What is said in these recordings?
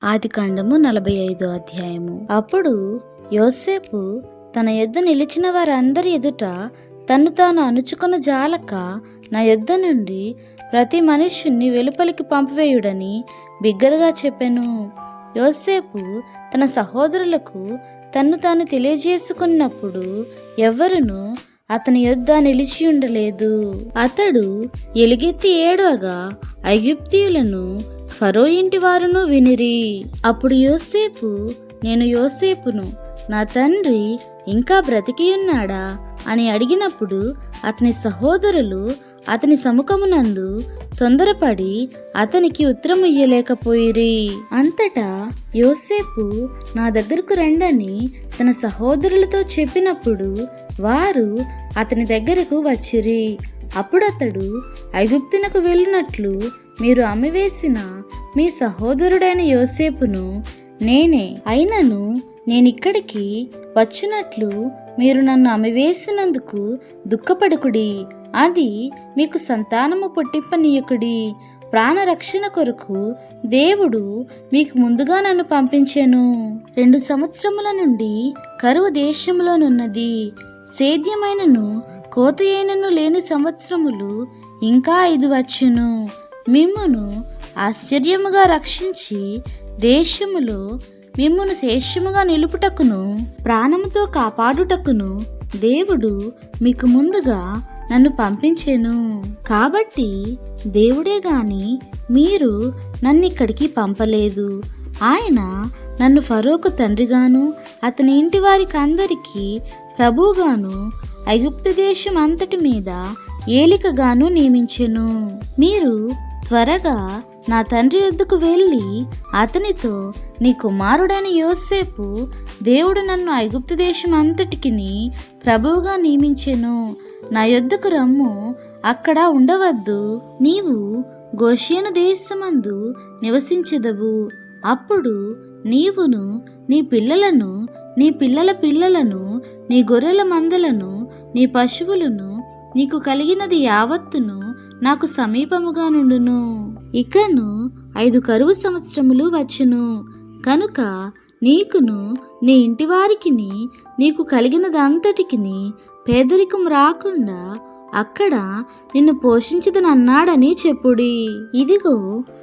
ఆదికాండము 45 అధ్యాయము. అప్పుడు యోసేపు తన యొద్ద నిలిచిన వారందరి ఎదుట తన్ను తాను అణుచుకొన జాలక, నా యొద్ద నుండి ప్రతి మనుష్యుణ్ణి వెలుపలికి పంపివేయుడని బిగ్గరగా చెప్పెను. యోసేపు తన సహోదరులకు తన్ను తాను తెలియజేసుకున్నప్పుడు ఎవ్వరును అతని యొద్ద నిలిచి ఉండలేదు. అతడు ఎలుగెత్తి ఏడవగా ఐగుప్తీయులను ఫరో ఇంటి వారును వినిరి. అప్పుడు యోసేపు, నేను యోసేపును, నా తండ్రి ఇంకా బ్రతికియున్నాడా అని అడిగినప్పుడు అతని సహోదరులు అతని సముఖమునందు తొందరపడి అతనికి ఉత్తరము ఇయ్యలేకపోయిరి. అంతటా యోసేపు, నా దగ్గరకు రండని తన సహోదరులతో చెప్పినప్పుడు వారు అతని దగ్గరకు వచ్చిరి. అప్పుడతడు, ఐగుప్తునకు వెళ్ళినట్లు మీరు అమ్మివేసిన మీ సహోదరుడైన యోసేపును నేనే. అయినను నేనిక్కడికి వచ్చినట్లు మీరు నన్ను అమ్మివేసినందుకు దుఃఖపడకుడి, అది మీకు సంతానము పుట్టింపనీయకుడి. ప్రాణరక్షణ కొరకు దేవుడు మీకు ముందుగా నన్ను పంపించెను. 2 సంవత్సరముల నుండి కరువు దేశంలోనున్నది. సేద్యమైనను కోతయైనను లేని సంవత్సరములు ఇంకా 5 వచ్చును. మిమ్మును ఆశ్చర్యముగా రక్షించి దేశములో మిమ్మును శేషముగా నిలుపుటకును ప్రాణముతో కాపాడుటకును దేవుడు మీకు ముందుగా నన్ను పంపించెను. కాబట్టి దేవుడే గాని మీరు నన్నిక్కడికి పంపలేదు. ఆయన నన్ను ఫరోకు తండ్రిగాను అతని ఇంటి వారికి అందరికీ ప్రభువుగాను ఐగుప్తు దేశం అంతటి మీద ఏలికగాను నియమించెను. మీరు త్వరగా నా తండ్రి యొద్దకు వెళ్ళి అతనితో, నీ కుమారుడైన యోసేపు దేవుడు నన్ను ఐగుప్తు దేశం అంతటికి ప్రభువుగా నియమించెను. నా యొద్దకు రమ్ము, అక్కడ ఉండవద్దు. నీవు గోషేను దేశమందు నివసించెదవు. అప్పుడు నీవును నీ పిల్లలను, నీ పిల్లల పిల్లలను, నీ గొర్రెల మందలను, నీ పశువులను, నీకు కలిగినది యావత్తును నాకు సమీపముగా నుండును. ఇకను 5 కరువు సంవత్సరములు వచ్చును. కనుక నీకును నీ ఇంటి వారికిని నీకు కలిగినదంతటికిని పేదరికం రాకుండా అక్కడ నిన్ను పోషించదనన్నాడని చెప్పుడి. ఇదిగో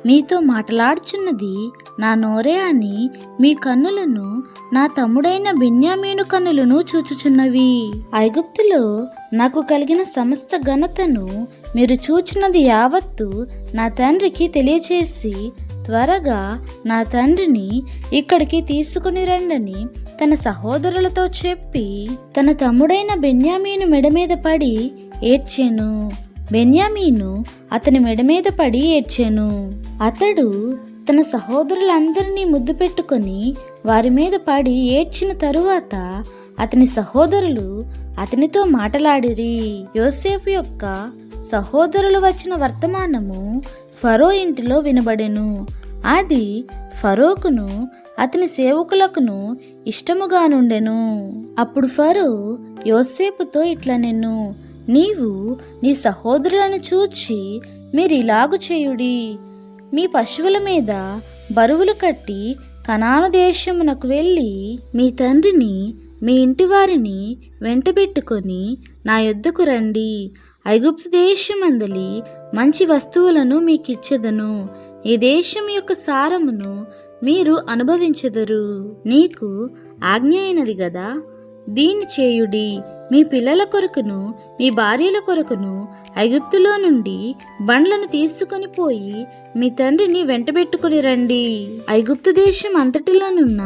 మీతో మాట్లాడుచున్నది నా నోరే అని మీ కన్నులను నా తమ్ముడైన బెన్యామీను కన్నులను చూచుచున్నవి. ఐగుప్తులో నాకు కలిగిన సమస్త ఘనతను మీరు చూచినది యావత్తు నా తండ్రికి తెలియచేసి త్వరగా నా తండ్రిని ఇక్కడికి తీసుకుని రండని తన సహోదరులతో చెప్పి తన తమ్ముడైన బెన్యామీను మెడ మీద పడి ఏడ్చెను. బెన్యామీను అతని మెడ మీద పడి ఏడ్చెను. అతడు తన సహోదరులందరినీ ముద్దు పెట్టుకొని వారి మీద పడి ఏడ్చిన తరువాత అతని సహోదరులు అతనితో మాటలాడిరి. యోసేపు యొక్క సహోదరులు వచ్చిన వర్తమానము ఫరో ఇంటిలో వినబడెను. అది ఫరోకును అతని సేవకులకును ఇష్టముగా నుండెను. అప్పుడు ఫరో యోసేపుతో ఇట్లనెను, నీవు నీ సహోదరులను చూచి మీరిలాగు చేయుడి, మీ పశువుల మీద బరువులు కట్టి కనాను దేశమునకు వెళ్ళి మీ తండ్రిని మీ ఇంటి వారిని వెంటబెట్టుకొని నా యొద్దకు రండి. ఐగుప్తు దేశమందలి మంచి వస్తువులను మీకిచ్చెదను. ఈ దేశం యొక్క సారమును మీరు అనుభవించెదరు. నీకు ఆజ్ఞ అయినది గదా, దీన్ని చేయుడి. మీ పిల్లల కొరకును మీ భార్యల కొరకును ఐగుప్తులో నుండి బండ్లను తీసుకొని పోయి మీ తండ్రిని వెంటబెట్టుకుని రండి. ఐగుప్తు దేశం అంతటిలోనున్న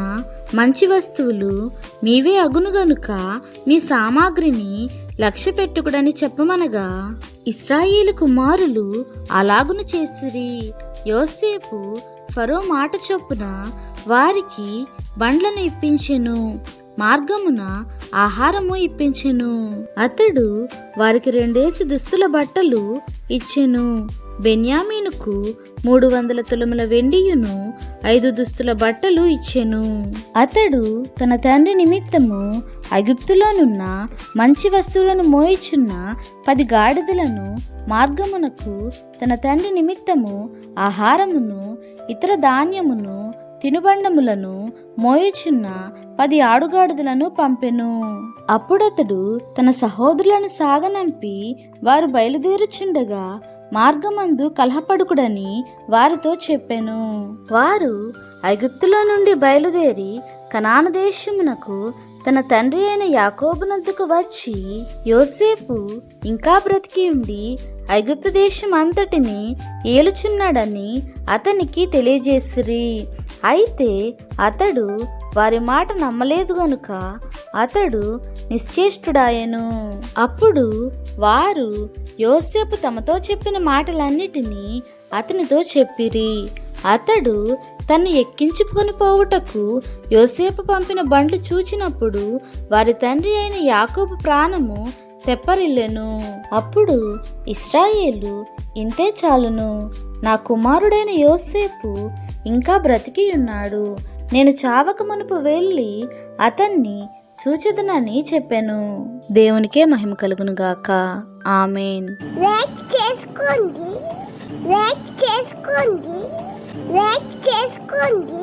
మంచి వస్తువులు మీవే అగును గనుక మీ సామాగ్రిని లక్ష్య పెట్టుకుడని చెప్పమనగా ఇశ్రాయేలు కుమారులు అలాగును చేసిరి. యోసేపు ఫరో మాట చొప్పున వారికి బండ్లను ఇప్పించెను, మార్గమున ఆహారము ఇప్పించెను. అతడు వారికి 2 దుస్తుల బట్టలు ఇచ్చెను. బెన్యామీనుకు 300 తులముల వెండియును 5 దుస్తుల బట్టలు ఇచ్చెను. అతడు తన తండ్రి నిమిత్తము ఐగుప్తులోనున్న మంచి వస్తువులను మోయిచున్న 10 గాడిదలను, మార్గమునకు తన తండ్రి నిమిత్తము ఆహారమును, ఇతర ధాన్యమును తినుబండములను మోయుచున్న 10 ఆడుగాడిదలను పంపెను. అప్పుడతడు తన సహోదరులను సాగనంపి వారు బయలుదేరుచుండగా మార్గమందు కలహపడుకుడని వారితో చెప్పెను. వారు ఐగుప్తులో నుండి బయలుదేరి కనాను దేశమునకు తన తండ్రి అయిన యాకోబునొద్దకు వచ్చి యోసేపు ఇంకా బ్రతికి ఉండి ఐగుప్తు దేశం అంతటిని ఏలుచున్నాడని అతనికి తెలియజేసిరి. అయితే అతడు వారి మాట నమ్మలేదు గనుక అతడు నిశ్చేష్టుడాయెను. అప్పుడు వారు యోసేపు తమతో చెప్పిన మాటలన్నిటినీ అతనితో చెప్పిరి. అతడు తన్ను ఎక్కించుకొని పోవుటకు యోసేపు పంపిన బండ్లు చూచినప్పుడు వారి తండ్రి అయిన యాకోబు ప్రాణము తెప్పరిల్లెను. అప్పుడు ఇశ్రాయేలు, ఇంతే చాలును, నా కుమారుడైన యోసేపు ఇంకా బ్రతికి ఉన్నాడు, నేను చావక మునుపు వెళ్ళి అతన్ని చూచెదనని చెప్పాను. దేవునికే మహిమ కలుగును గాక. ఆమేన్. లైక్ చేసుకోండి, లైక్ చేసుకోండి, లైక్ చేసుకోండి.